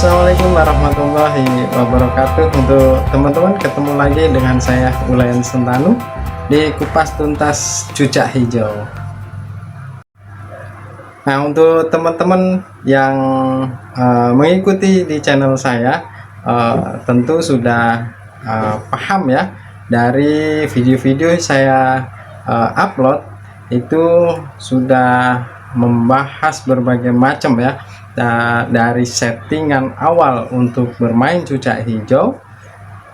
Assalamualaikum warahmatullahi wabarakatuh. Untuk teman-teman, ketemu lagi dengan saya Ulayan Sentanu di Kupas Tuntas Cucak Hijau. Nah, untuk teman-teman yang mengikuti di channel saya, tentu sudah paham ya, dari video-video saya upload itu sudah membahas berbagai macam ya, dari settingan awal untuk bermain cucak hijau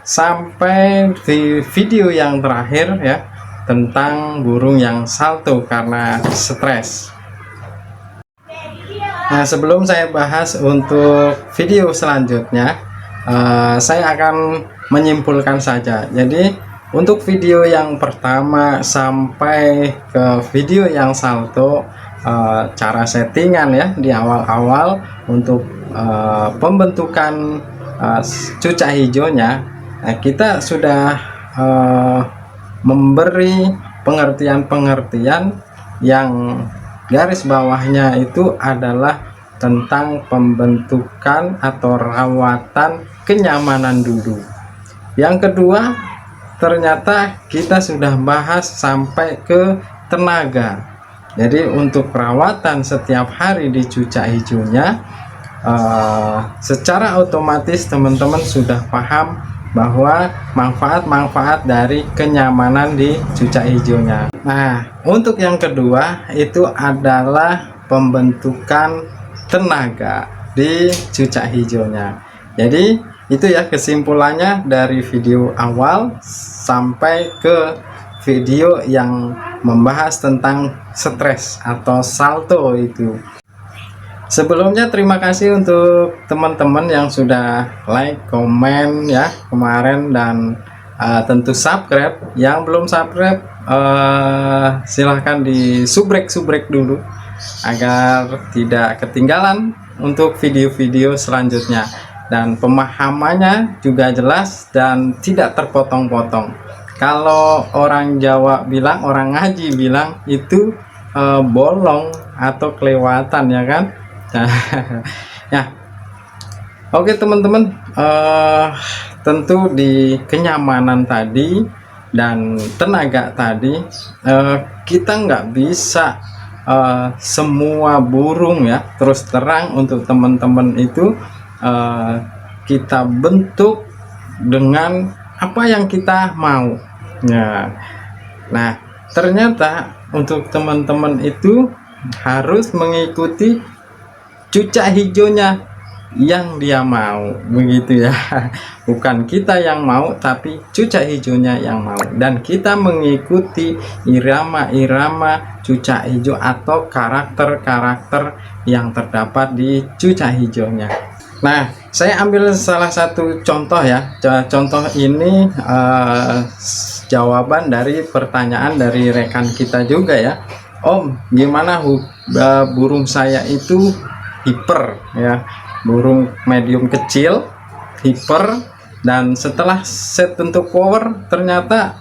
sampai di video yang terakhir ya, tentang burung yang salto karena stres. Nah, sebelum saya bahas untuk video selanjutnya, saya akan menyimpulkan saja. Jadi untuk video yang pertama sampai ke video yang salto, cara settingan ya di awal-awal untuk pembentukan cucak hijaunya, kita sudah memberi pengertian-pengertian yang garis bawahnya itu adalah tentang pembentukan atau rawatan kenyamanan dulu. Yang kedua, ternyata kita sudah bahas sampai ke tenaga. Jadi untuk perawatan setiap hari di cucak hijaunya, secara otomatis teman-teman sudah paham bahwa manfaat-manfaat dari kenyamanan di cucak hijaunya. Nah, untuk yang kedua itu adalah pembentukan tenaga di cucak hijaunya. Jadi itu ya kesimpulannya dari video awal sampai ke video yang membahas tentang stres atau salto itu. Sebelumnya terima kasih untuk teman-teman yang sudah like, komen ya kemarin, dan tentu subscribe. Yang belum subscribe, silahkan di subrek dulu agar tidak ketinggalan untuk video-video selanjutnya, dan pemahamannya juga jelas dan tidak terpotong-potong. Kalau orang Jawa bilang, orang ngaji bilang itu bolong atau kelewatan ya kan. Ya, oke teman-teman, tentu di kenyamanan tadi dan tenaga tadi, kita nggak bisa semua burung ya terus terang untuk teman-teman itu kita bentuk dengan apa yang kita mau ya. Nah, ternyata untuk teman-teman itu harus mengikuti cucak hijaunya yang dia mau, begitu ya. Bukan kita yang mau, tapi cucak hijaunya yang mau, dan kita mengikuti irama-irama cucak hijau atau karakter-karakter yang terdapat di cucak hijaunya. Nah, saya ambil salah satu contoh ya. Contoh ini jawaban dari pertanyaan dari rekan kita juga ya. Om, gimana burung saya itu hiper ya, burung medium kecil hiper, dan setelah set bentuk power ternyata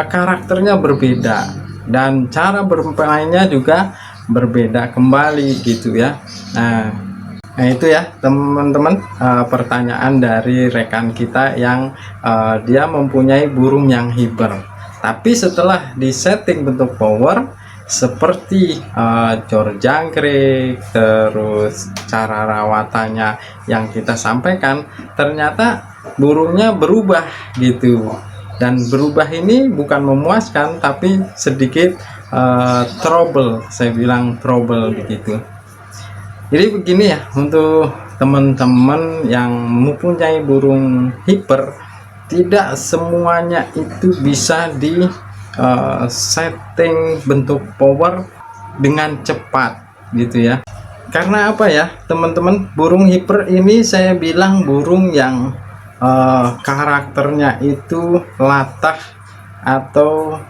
karakternya berbeda dan cara bermainnya juga berbeda kembali gitu ya. Nah, itu ya teman-teman, pertanyaan dari rekan kita yang dia mempunyai burung yang hiper, tapi setelah disetting bentuk power seperti jor jangkrik, terus cara rawatannya yang kita sampaikan, ternyata burungnya berubah gitu. Dan berubah ini bukan memuaskan, tapi sedikit trouble, saya bilang trouble begitu. Jadi begini ya, untuk teman-teman yang mempunyai burung hiper, tidak semuanya itu bisa di setting bentuk power dengan cepat gitu ya. Karena apa ya teman-teman, burung hiper ini saya bilang burung yang karakternya itu latah atau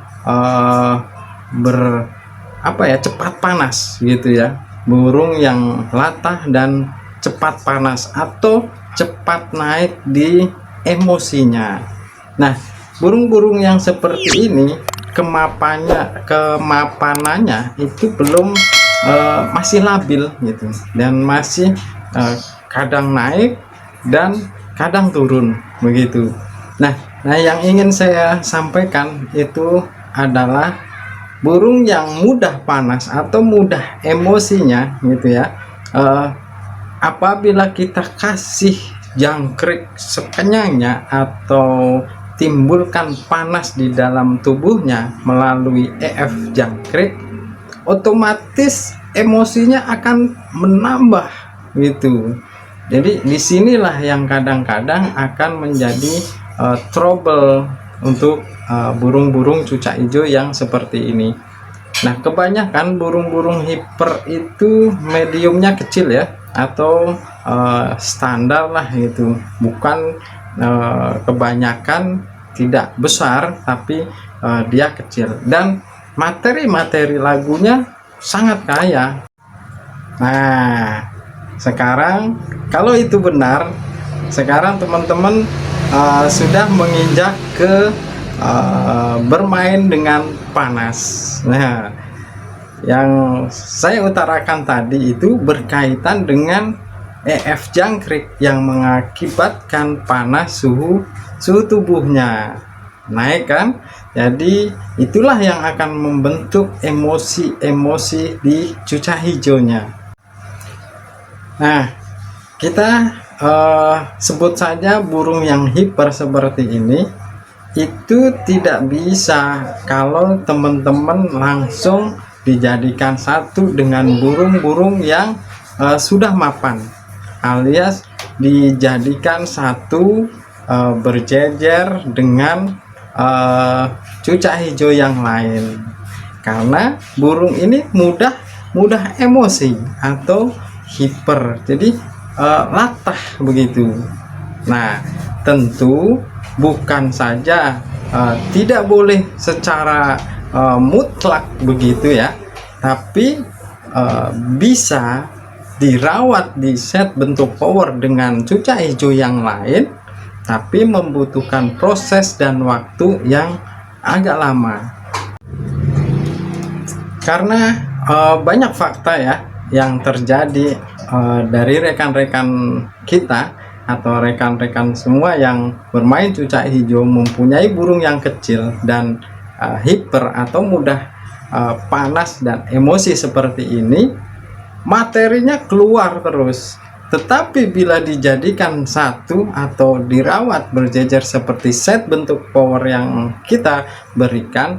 cepat panas gitu ya. Burung yang latah dan cepat panas atau cepat naik di emosinya. Nah, burung-burung yang seperti ini kemapanannya itu belum masih labil gitu, dan masih kadang naik dan kadang turun begitu. Nah, yang ingin saya sampaikan itu adalah burung yang mudah panas atau mudah emosinya gitu ya. Apabila kita kasih jangkrik sekenyangnya atau timbulkan panas di dalam tubuhnya melalui EF jangkrik, otomatis emosinya akan menambah gitu. Jadi disinilah yang kadang-kadang akan menjadi trouble untuk burung-burung cucak hijau yang seperti ini. Nah, kebanyakan burung-burung hiper itu mediumnya kecil ya, atau standar lah gitu, bukan kebanyakan tidak besar tapi dia kecil, dan materi-materi lagunya sangat kaya. Nah, sekarang kalau itu benar, sekarang teman-teman sudah menginjak ke bermain dengan panas. Nah, yang saya utarakan tadi itu berkaitan dengan EF jangkrik yang mengakibatkan panas suhu tubuhnya naik kan. Jadi itulah yang akan membentuk emosi-emosi di cucak hijaunya. Nah, kita sebut saja burung yang hiper seperti ini, itu tidak bisa kalau teman-teman langsung dijadikan satu dengan burung-burung yang sudah mapan, alias dijadikan satu berjejer dengan cucak hijau yang lain, karena burung ini mudah emosi atau hiper, jadi latah begitu. Nah, tentu bukan saja tidak boleh secara mutlak begitu ya, tapi bisa dirawat di set bentuk power dengan cucak hijau yang lain, tapi membutuhkan proses dan waktu yang agak lama, karena banyak fakta ya yang terjadi dari rekan-rekan kita atau rekan-rekan semua yang bermain cucak hijau mempunyai burung yang kecil dan hiper atau mudah panas dan emosi seperti ini, materinya keluar terus. Tetapi bila dijadikan satu atau dirawat berjejer seperti set bentuk power yang kita berikan,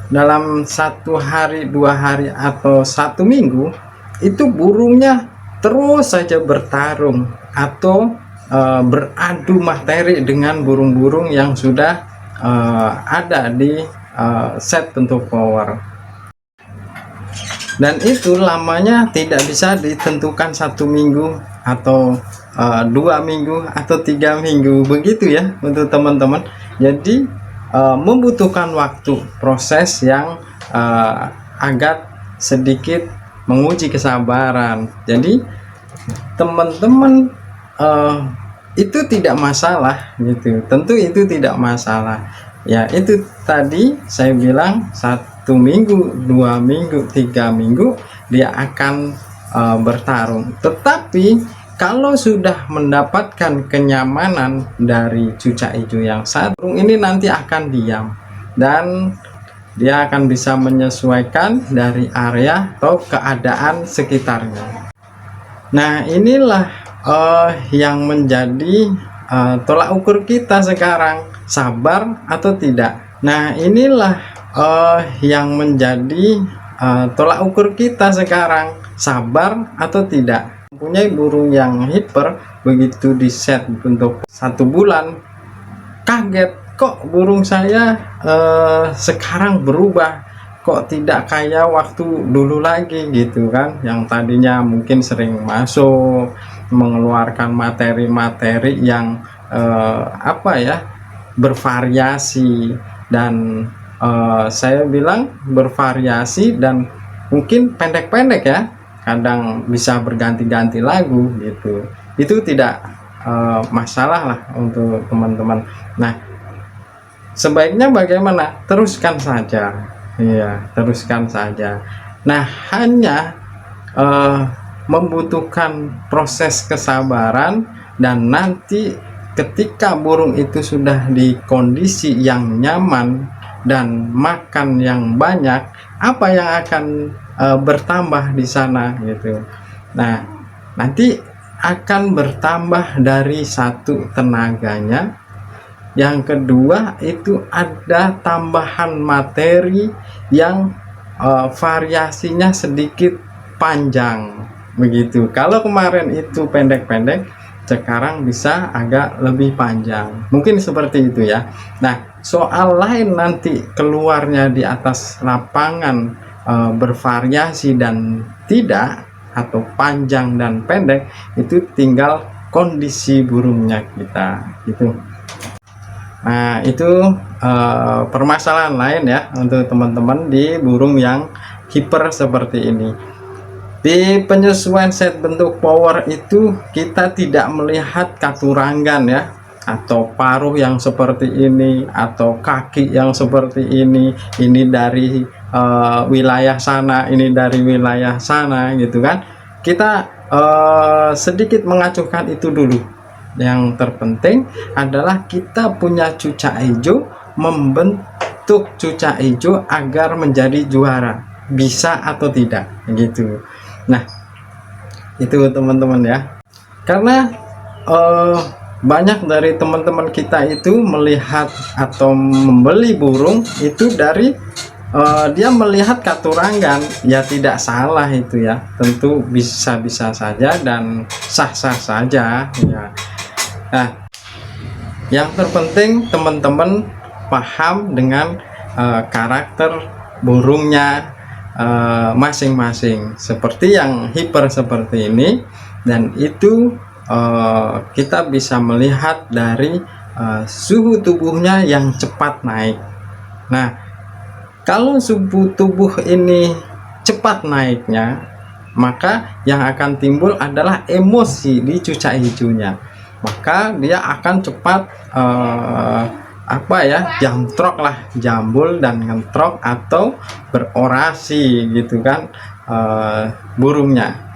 dalam 1 hari, 2 hari, atau 1 minggu, itu burungnya terus saja bertarung atau beradu materi dengan burung-burung yang sudah ada di set bentuk power. Dan itu lamanya tidak bisa ditentukan 1 minggu atau 2 minggu atau 3 minggu begitu ya untuk teman-teman. Jadi membutuhkan waktu, proses yang agak sedikit menguji kesabaran. Jadi teman-teman itu tidak masalah gitu, tentu itu tidak masalah ya. Itu tadi saya bilang 1 minggu, 2 minggu, 3 minggu dia akan bertarung. Tetapi kalau sudah mendapatkan kenyamanan dari cucak hijau yang satu ini, nanti akan diam dan dia akan bisa menyesuaikan dari area atau keadaan sekitarnya. Nah, inilah yang menjadi tolak ukur kita sekarang, sabar atau tidak. Nah, inilah yang menjadi tolak ukur kita sekarang, sabar atau tidak. Mempunyai burung yang hiper, begitu di set untuk 1 bulan, kaget, kok burung saya sekarang berubah, kok tidak kayak waktu dulu lagi gitu kan, yang tadinya mungkin sering masuk mengeluarkan materi-materi yang apa ya, bervariasi, dan saya bilang bervariasi dan mungkin pendek-pendek ya, kadang bisa berganti-ganti lagu gitu. Itu tidak masalah lah untuk teman-teman. Nah, sebaiknya bagaimana? Teruskan saja, iya, teruskan saja. Nah, hanya membutuhkan proses kesabaran dan nanti ketika burung itu sudah di kondisi yang nyaman dan makan yang banyak, apa yang akan bertambah di sana gitu. Nah, nanti akan bertambah dari satu tenaganya, yang kedua itu ada tambahan materi yang variasinya sedikit panjang begitu. Kalau kemarin itu pendek-pendek, sekarang bisa agak lebih panjang, mungkin seperti itu ya. Nah, soal lain nanti keluarnya di atas lapangan bervariasi dan tidak, atau panjang dan pendek, itu tinggal kondisi burungnya kita gitu. Nah, itu permasalahan lain ya untuk teman-teman di burung yang hiper seperti ini. Di penyesuaian set bentuk power itu kita tidak melihat katurangan ya, atau paruh yang seperti ini, atau kaki yang seperti ini dari wilayah sana, ini dari wilayah sana gitu kan. Kita sedikit mengacuhkan itu dulu. Yang terpenting adalah kita punya cucak hijau, membentuk cucak hijau agar menjadi juara, bisa atau tidak gitu. Nah, itu teman-teman ya. Karena banyak dari teman-teman kita itu melihat atau membeli burung itu dari dia melihat katurangan, ya tidak salah itu ya, tentu bisa-bisa saja dan sah-sah saja ya. Nah, yang terpenting teman-teman paham dengan karakter burungnya masing-masing, seperti yang hiper seperti ini, dan itu kita bisa melihat dari suhu tubuhnya yang cepat naik. Nah, kalau suhu tubuh ini cepat naiknya, maka yang akan timbul adalah emosi di cucak hijaunya, maka dia akan cepat jamtrok lah, jambul dan ngentrok atau berorasi gitu kan burungnya.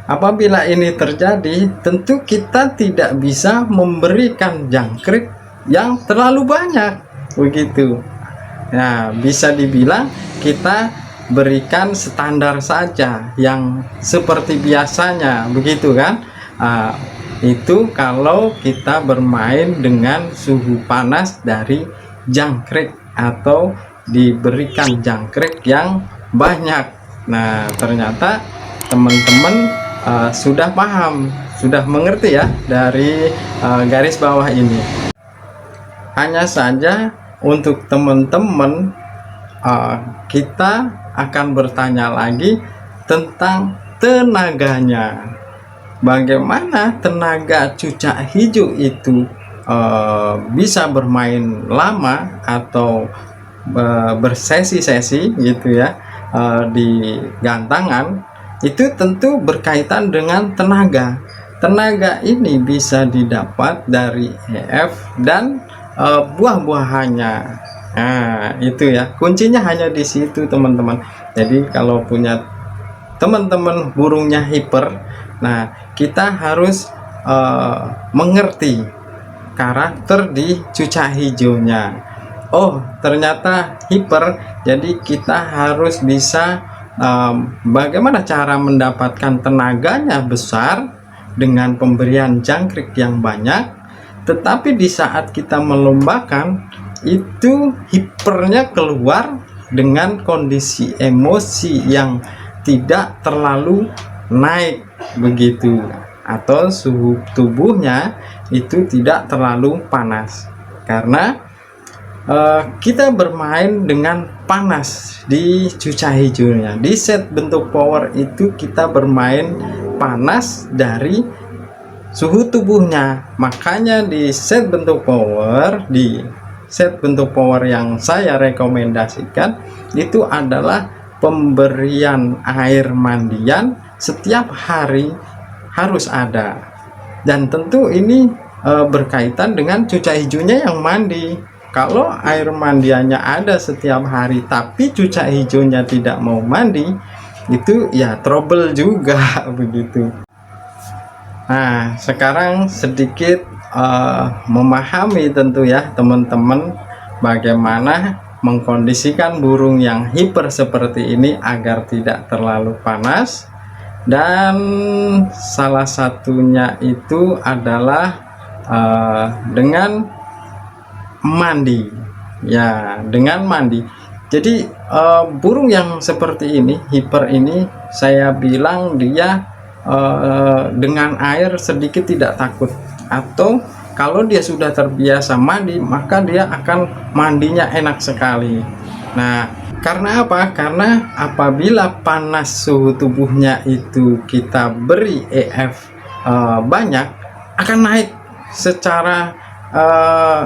Apabila ini terjadi, tentu kita tidak bisa memberikan jangkrik yang terlalu banyak begitu. Nah, bisa dibilang kita berikan standar saja yang seperti biasanya begitu kan. Itu kalau kita bermain dengan suhu panas dari jangkrik atau diberikan jangkrik yang banyak. Nah, ternyata teman-teman sudah paham, sudah mengerti ya dari garis bawah ini. Hanya saja untuk teman-teman kita akan bertanya lagi tentang tenaganya. Bagaimana tenaga cucak hijau itu bisa bermain lama atau bersesi-sesi gitu ya di gantangan, itu tentu berkaitan dengan tenaga. Tenaga ini bisa didapat dari EF dan buah-buahannya. Nah, itu ya kuncinya, hanya di situ teman-teman. Jadi kalau punya teman-teman burungnya hiper, nah kita harus mengerti karakter di cucak hijaunya. Oh, ternyata hiper, jadi kita harus bisa bagaimana cara mendapatkan tenaganya besar dengan pemberian jangkrik yang banyak, tetapi di saat kita melombakan itu hipernya keluar dengan kondisi emosi yang tidak terlalu naik begitu, atau suhu tubuhnya itu tidak terlalu panas, karena kita bermain dengan panas di cucak hijaunya. Di set bentuk power itu kita bermain panas dari suhu tubuhnya, makanya di set bentuk power, yang saya rekomendasikan itu adalah pemberian air mandian setiap hari harus ada, dan tentu ini berkaitan dengan cucak hijaunya yang mandi. Kalau air mandiannya ada setiap hari tapi cucak hijaunya tidak mau mandi, itu ya trouble juga begitu. Nah, sekarang sedikit memahami tentu ya teman-teman, bagaimana mengkondisikan burung yang hiper seperti ini agar tidak terlalu panas. Dan salah satunya itu adalah dengan mandi ya, dengan mandi. Jadi burung yang seperti ini, hiper ini, saya bilang dia dengan air sedikit tidak takut, atau kalau dia sudah terbiasa mandi maka dia akan mandinya enak sekali. Nah, karena apa? Karena apabila panas suhu tubuhnya itu kita beri EF banyak, akan naik secara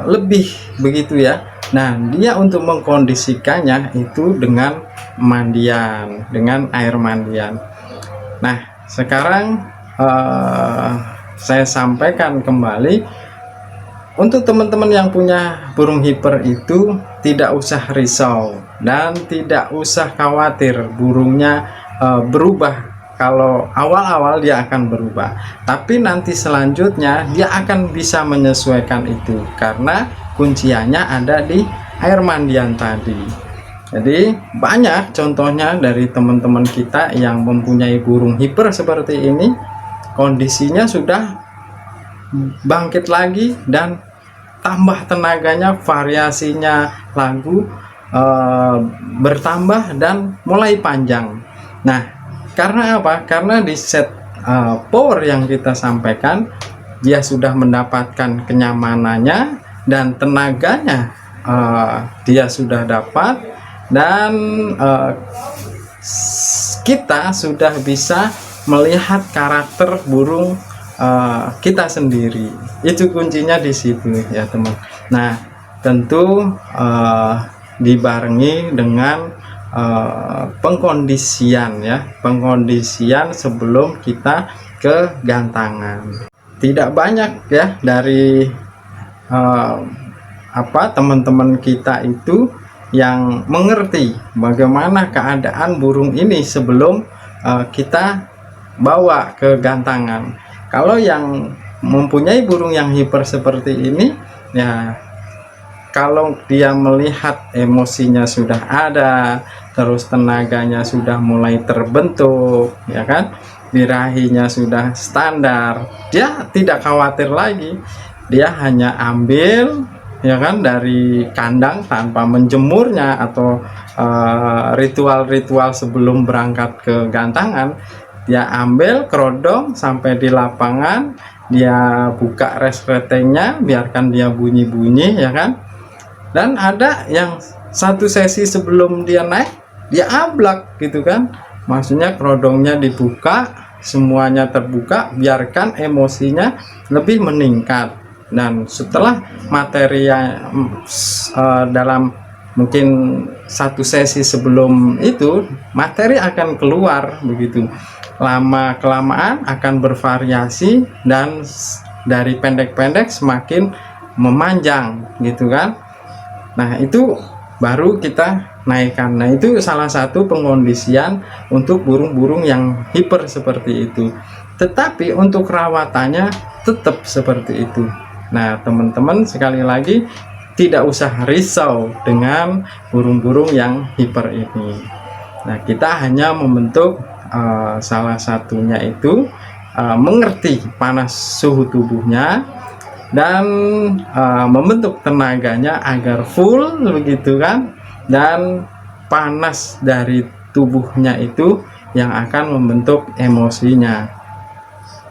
lebih begitu ya. Nah, dia untuk mengkondisikannya itu dengan mandian, dengan air mandian. Nah, sekarang saya sampaikan kembali untuk teman-teman yang punya burung hiper itu tidak usah risau dan tidak usah khawatir burungnya berubah. Kalau awal-awal dia akan berubah, tapi nanti selanjutnya dia akan bisa menyesuaikan itu, karena kunciannya ada di air mandian tadi. Jadi banyak contohnya dari teman-teman kita yang mempunyai burung hiper seperti ini, kondisinya sudah bangkit lagi dan tambah tenaganya, variasinya lagu bertambah dan mulai panjang. Nah, karena apa? Karena di set power yang kita sampaikan, dia sudah mendapatkan kenyamanannya dan tenaganya dia sudah dapat, dan kita sudah bisa melihat karakter burung kita sendiri. Itu kuncinya di situ ya teman. Nah, tentu dibarengi dengan pengkondisian ya, pengkondisian sebelum kita ke gantangan. Tidak banyak ya dari teman-teman kita itu yang mengerti bagaimana keadaan burung ini sebelum kita bawa ke gantangan. Kalau yang mempunyai burung yang hiper seperti ini ya, kalau dia melihat emosinya sudah ada, terus tenaganya sudah mulai terbentuk ya kan, birahinya sudah standar, dia tidak khawatir lagi. Dia hanya ambil ya kan dari kandang tanpa menjemurnya atau ritual-ritual sebelum berangkat ke gantangan. Dia ambil kerodong sampai di lapangan, dia buka resletingnya, biarkan dia bunyi-bunyi ya kan. Dan ada yang satu sesi sebelum dia naik, dia ablak gitu kan, maksudnya kerodongnya dibuka, semuanya terbuka, biarkan emosinya lebih meningkat. Dan setelah materi yang dalam mungkin satu sesi sebelum itu, materi akan keluar begitu. Lama kelamaan akan bervariasi dan dari pendek-pendek semakin memanjang gitu kan. Nah, itu baru kita naikkan. Nah, itu salah satu pengkondisian untuk burung-burung yang hiper seperti itu. Tetapi untuk rawatannya tetap seperti itu. Nah, teman-teman sekali lagi tidak usah risau dengan burung-burung yang hiper ini. Nah, kita hanya membentuk salah satunya itu mengerti panas suhu tubuhnya dan membentuk tenaganya agar full begitu kan, dan panas dari tubuhnya itu yang akan membentuk emosinya.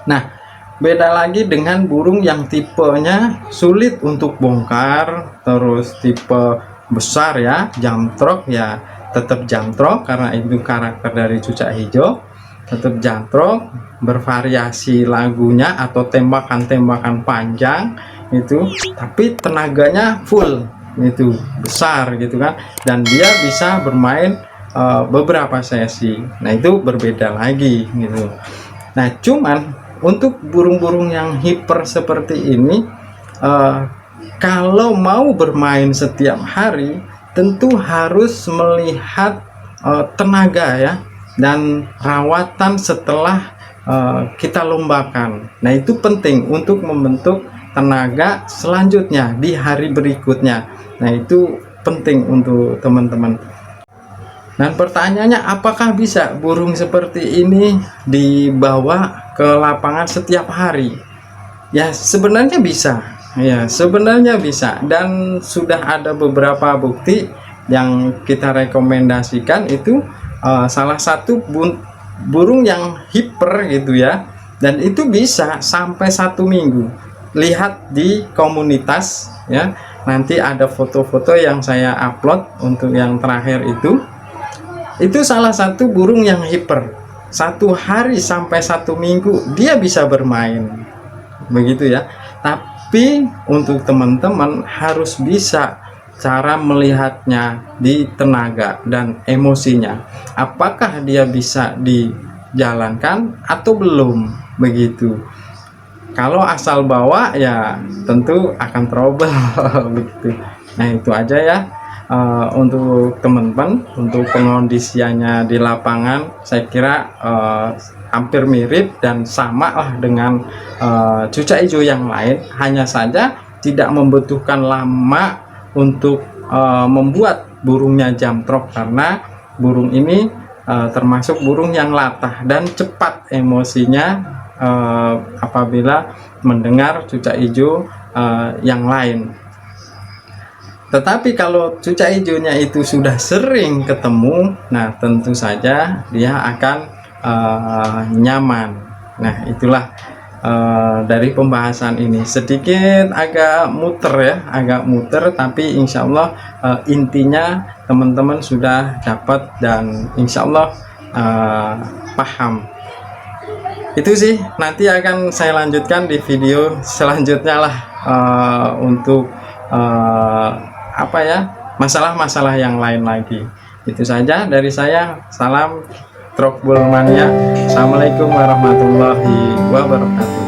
Nah, beda lagi dengan burung yang tipenya sulit untuk bongkar, terus tipe besar ya, jamtrok ya, tetap jamtrok karena itu karakter dari cucak hijau, tetap jamtrok, bervariasi lagunya atau tembakan-tembakan panjang itu, tapi tenaganya full itu, besar gitu kan, dan dia bisa bermain beberapa sesi. Nah, itu berbeda lagi gitu. Nah, cuman untuk burung-burung yang hiper seperti ini, kalau mau bermain setiap hari tentu harus melihat tenaga ya dan rawatan setelah kita lombakan. Nah, itu penting untuk membentuk tenaga selanjutnya di hari berikutnya. Nah, itu penting untuk teman-teman. Dan pertanyaannya, apakah bisa burung seperti ini dibawa ke lapangan setiap hari? Ya, sebenarnya bisa. Ya, sebenarnya bisa. Dan sudah ada beberapa bukti yang kita rekomendasikan itu salah satu burung yang hiper gitu ya. Dan itu bisa sampai 1 minggu. Lihat di komunitas ya. Nanti ada foto-foto yang saya upload untuk yang terakhir itu. Itu salah satu burung yang hiper. 1 hari sampai 1 minggu dia bisa bermain. Begitu ya. Tapi untuk teman-teman harus bisa cara melihatnya di tenaga dan emosinya. Apakah dia bisa dijalankan atau belum, begitu. Kalau asal bawa ya tentu akan trouble begitu. Nah, itu aja ya. Untuk teman-teman, untuk pengondisiannya di lapangan saya kira hampir mirip dan sama lah dengan cucak hijau yang lain, hanya saja tidak membutuhkan lama untuk membuat burungnya jamtrok, karena burung ini termasuk burung yang latah dan cepat emosinya apabila mendengar cucak hijau yang lain. Tetapi kalau cucak hijaunya itu sudah sering ketemu, nah tentu saja dia akan nyaman. Nah, itulah dari pembahasan ini. Sedikit agak muter ya, agak muter, tapi insya Allah intinya teman-teman sudah dapat dan insya Allah paham. Itu sih, nanti akan saya lanjutkan di video selanjutnya lah untuk apa ya, masalah-masalah yang lain lagi. Itu saja dari saya. Salam Trokbul Mania. Assalamualaikum warahmatullahi wabarakatuh.